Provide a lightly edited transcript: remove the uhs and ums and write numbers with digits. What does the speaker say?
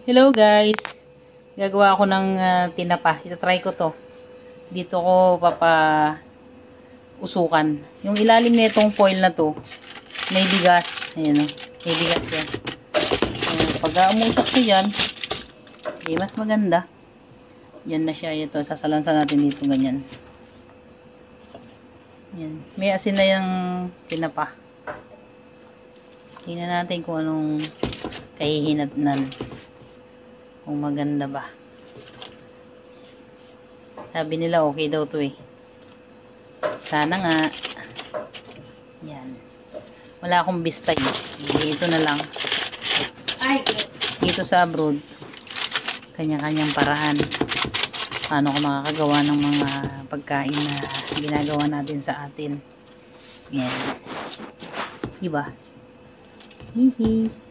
Hello guys, gagawa ako ng tinapa. Itatry ko to. Dito ko usukan. Yung ilalim nitong foil na to, may bigas. Ayan o, may bigas yan. So, pag umusak siya dyan, mas maganda. Yan na siya. Ito, sasalansan natin dito ganyan. Yan. May asin na yung tinapa. Tingnan natin kung anong kahihinatnan. Kung maganda ba. Sabi nila okay daw to eh. Sana nga. Yan. Wala akong bistay. Dito na lang. Dito sa abroad. Kanya-kanyang paraan. Paano ko makakagawa ng mga pagkain na ginagawa natin sa atin. Yan. Diba? Hihi.